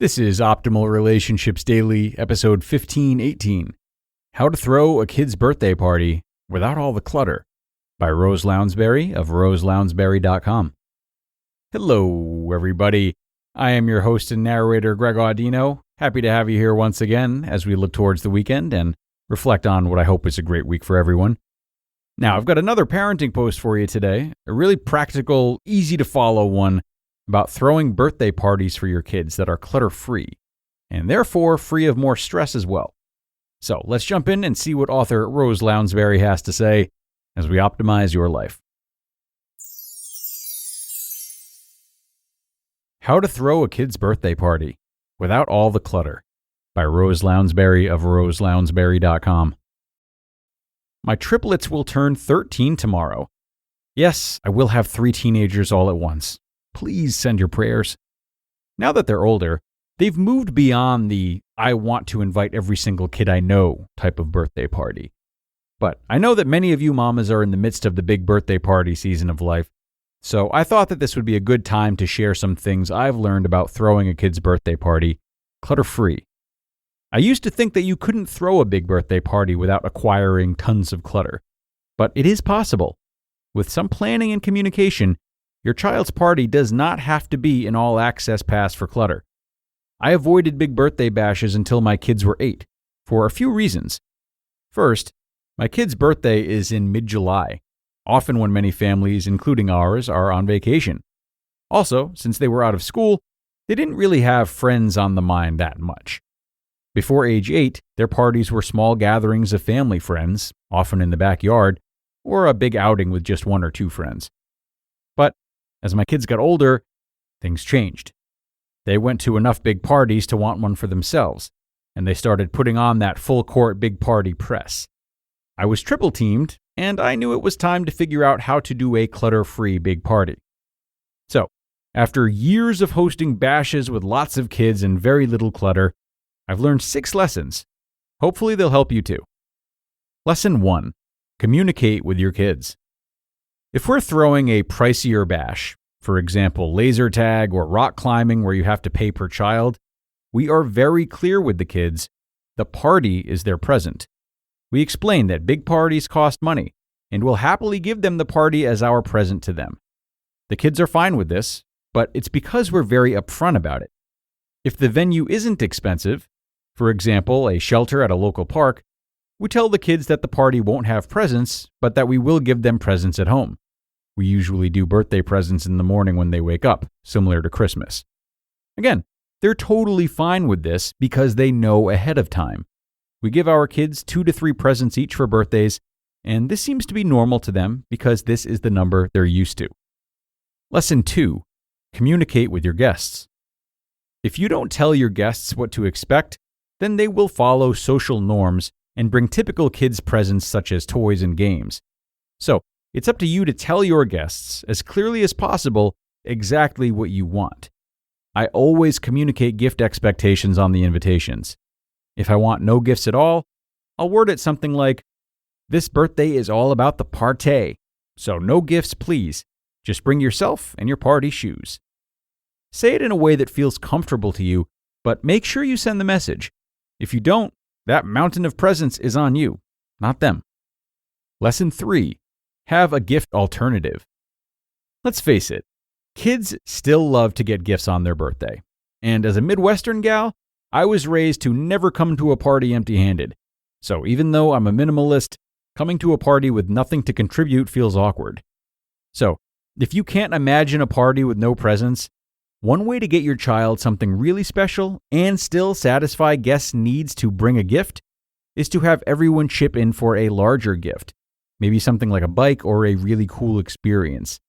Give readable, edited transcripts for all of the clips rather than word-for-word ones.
This is Optimal Relationships Daily, episode 1518, How to Throw a Kid's Birthday Party Without All the Clutter, by Rose Lounsbury of roselounsbury.com. Hello, everybody. I am your host and narrator, Greg Audino. Happy to have you here once again as we look towards the weekend and reflect on what I hope is a great week for everyone. Now, I've got another parenting post for you today, a really practical, easy-to-follow one about throwing birthday parties for your kids that are clutter-free, and therefore free of more stress as well. So let's jump in and see what author Rose Lounsbury has to say as we optimize your life. How to Throw a Kid's Birthday Party Without All the Clutter, by Rose Lounsbury of roselounsbury.com. My triplets will turn 13 tomorrow. Yes, I will have 3 teenagers all at once. Please send your prayers. Now that they're older, they've moved beyond the I want to invite every single kid I know type of birthday party. But I know that many of you mamas are in the midst of the big birthday party season of life, so I thought that this would be a good time to share some things I've learned about throwing a kid's birthday party clutter-free. I used to think that you couldn't throw a big birthday party without acquiring tons of clutter, but it is possible. With some planning and communication, your child's party does not have to be an all-access pass for clutter. I avoided big birthday bashes until my kids were 8, for a few reasons. First, my kid's birthday is in mid-July, often when many families, including ours, are on vacation. Also, since they were out of school, they didn't really have friends on the mind that much. Before age 8, their parties were small gatherings of family friends, often in the backyard, or a big outing with just 1 or 2 friends. But as my kids got older, things changed. They went to enough big parties to want one for themselves, and they started putting on that full-court big party press. I was triple-teamed, and I knew it was time to figure out how to do a clutter-free big party. So, after years of hosting bashes with lots of kids and very little clutter, I've learned 6 lessons. Hopefully they'll help you too. Lesson 1. Communicate with your kids. If we're throwing a pricier bash, for example, laser tag or rock climbing where you have to pay per child, we are very clear with the kids. The party is their present. We explain that big parties cost money, and we'll happily give them the party as our present to them. The kids are fine with this, but it's because we're very upfront about it. If the venue isn't expensive, for example, a shelter at a local park, we tell the kids that the party won't have presents, but that we will give them presents at home. We usually do birthday presents in the morning when they wake up, similar to Christmas. Again, they're totally fine with this because they know ahead of time. We give our kids 2 to 3 presents each for birthdays, and this seems to be normal to them because this is the number they're used to. Lesson 2. Communicate with your guests. If you don't tell your guests what to expect, then they will follow social norms and bring typical kids' presents such as toys and games. So, it's up to you to tell your guests, as clearly as possible, exactly what you want. I always communicate gift expectations on the invitations. If I want no gifts at all, I'll word it something like, "This birthday is all about the party, so no gifts please. Just bring yourself and your party shoes." Say it in a way that feels comfortable to you, but make sure you send the message. If you don't, that mountain of presents is on you, not them. Lesson 3. Have a gift alternative. Let's face it, kids still love to get gifts on their birthday. And as a Midwestern gal, I was raised to never come to a party empty-handed. So even though I'm a minimalist, coming to a party with nothing to contribute feels awkward. So, if you can't imagine a party with no presents, one way to get your child something really special and still satisfy guests' needs to bring a gift is to have everyone chip in for a larger gift, maybe something like a bike or a really cool experience.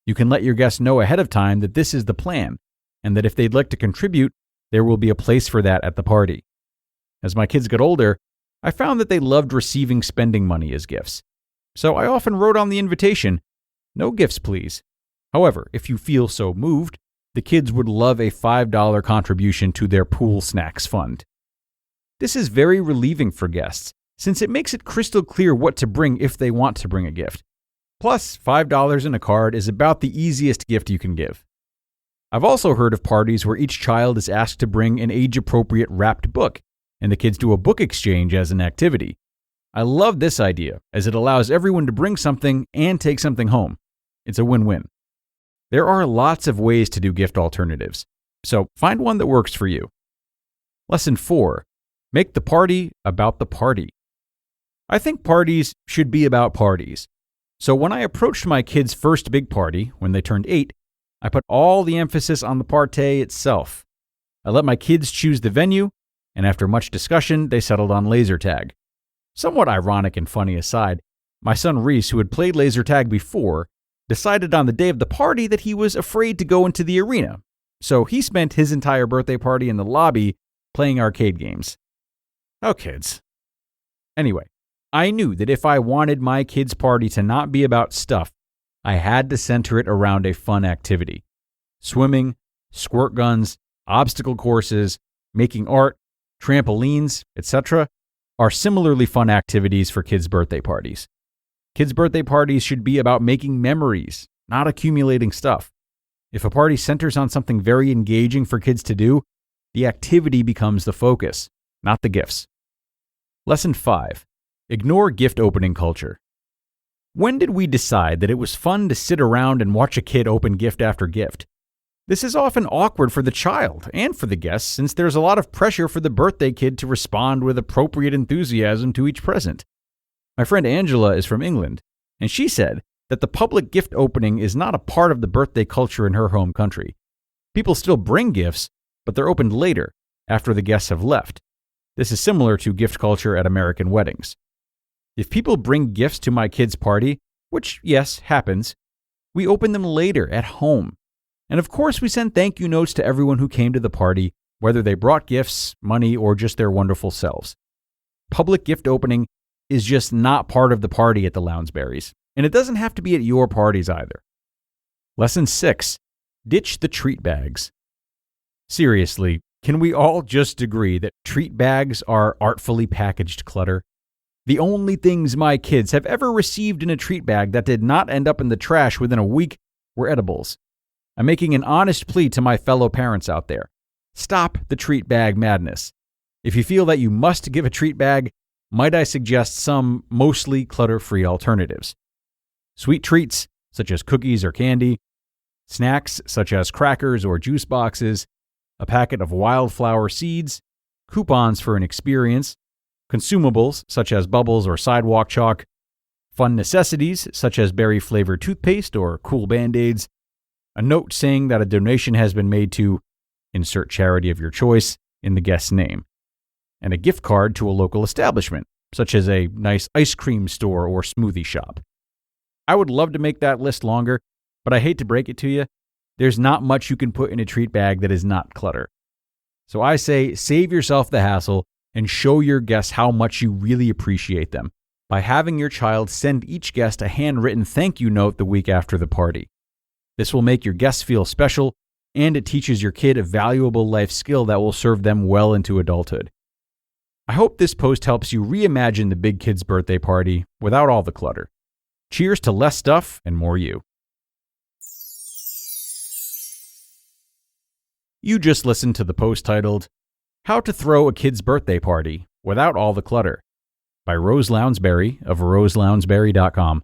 You can let your guests know ahead of time that this is the plan, and that if they'd like to contribute, there will be a place for that at the party. As my kids got older, I found that they loved receiving spending money as gifts. So I often wrote on the invitation, "No gifts, please. However, if you feel so moved, the kids would love a $5 contribution to their pool snacks fund." This is very relieving for guests, since it makes it crystal clear what to bring if they want to bring a gift. Plus, $5 in a card is about the easiest gift you can give. I've also heard of parties where each child is asked to bring an age-appropriate wrapped book, and the kids do a book exchange as an activity. I love this idea, as it allows everyone to bring something and take something home. It's a win-win. There are lots of ways to do gift alternatives, so find one that works for you. Lesson 4. Make the party about the party. I think parties should be about parties. So when I approached my kids' first big party, when they turned 8, I put all the emphasis on the party itself. I let my kids choose the venue, and after much discussion, they settled on laser tag. Somewhat ironic and funny aside, my son Reese, who had played laser tag before, decided on the day of the party that he was afraid to go into the arena. So he spent his entire birthday party in the lobby playing arcade games. Oh, kids. Anyway, I knew that if I wanted my kids' party to not be about stuff, I had to center it around a fun activity. Swimming, squirt guns, obstacle courses, making art, trampolines, etc. are similarly fun activities for kids' birthday parties. Kids' birthday parties should be about making memories, not accumulating stuff. If a party centers on something very engaging for kids to do, the activity becomes the focus, not the gifts. Lesson 5. Ignore gift opening culture. When did we decide that it was fun to sit around and watch a kid open gift after gift? This is often awkward for the child and for the guests, since there's a lot of pressure for the birthday kid to respond with appropriate enthusiasm to each present. My friend Angela is from England, and she said that the public gift opening is not a part of the birthday culture in her home country. People still bring gifts, but they're opened later, after the guests have left. This is similar to gift culture at American weddings. If people bring gifts to my kid's party, which, yes, happens, we open them later at home. And of course, we send thank you notes to everyone who came to the party, whether they brought gifts, money, or just their wonderful selves. Public gift opening is just not part of the party at the Lounsburys, and it doesn't have to be at your parties either. Lesson 6. Ditch the treat bags. Seriously, can we all just agree that treat bags are artfully packaged clutter? The only things my kids have ever received in a treat bag that did not end up in the trash within a week were edibles. I'm making an honest plea to my fellow parents out there. Stop the treat bag madness. If you feel that you must give a treat bag, might I suggest some mostly clutter-free alternatives? Sweet treats, such as cookies or candy, snacks, such as crackers or juice boxes, a packet of wildflower seeds, coupons for an experience, consumables, such as bubbles or sidewalk chalk, fun necessities, such as berry-flavored toothpaste or cool Band-Aids, a note saying that a donation has been made to insert charity of your choice in the guest's name, and a gift card to a local establishment, such as a nice ice cream store or smoothie shop. I would love to make that list longer, but I hate to break it to you, there's not much you can put in a treat bag that is not clutter. So I say save yourself the hassle and show your guests how much you really appreciate them by having your child send each guest a handwritten thank you note the week after the party. This will make your guests feel special, and it teaches your kid a valuable life skill that will serve them well into adulthood. I hope this post helps you reimagine the big kid's birthday party without all the clutter. Cheers to less stuff and more you. You just listened to the post titled, How to Throw a Kid's Birthday Party Without All the Clutter by Rose Lounsbury of roselounsbury.com.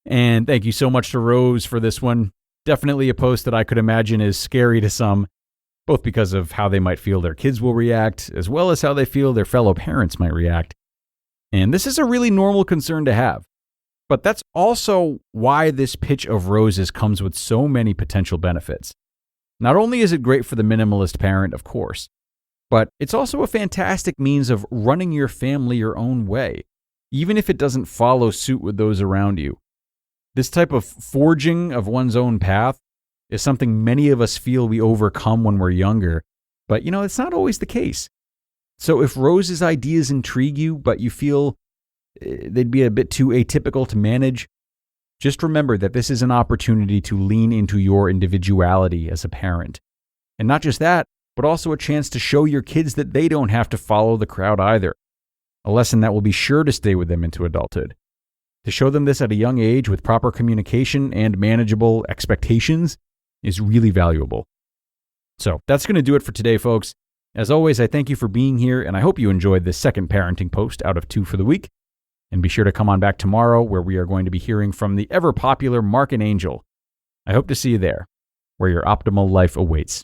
And thank you so much to Rose for this one. Definitely a post that I could imagine is scary to some, both because of how they might feel their kids will react, as well as how they feel their fellow parents might react. And this is a really normal concern to have. But that's also why this pitch of Rose's comes with so many potential benefits. Not only is it great for the minimalist parent, of course, but it's also a fantastic means of running your family your own way, even if it doesn't follow suit with those around you. This type of forging of one's own path is something many of us feel we overcome when we're younger, but it's not always the case. So if Rose's ideas intrigue you, but you feel they'd be a bit too atypical to manage, just remember that this is an opportunity to lean into your individuality as a parent. And not just that, but also a chance to show your kids that they don't have to follow the crowd either. A lesson that will be sure to stay with them into adulthood. To show them this at a young age with proper communication and manageable expectations is really valuable. So that's going to do it for today, folks. As always, I thank you for being here, and I hope you enjoyed this second parenting post out of 2 for the week. And be sure to come on back tomorrow, where we are going to be hearing from the ever-popular Mark and Angel. I hope to see you there, where your optimal life awaits.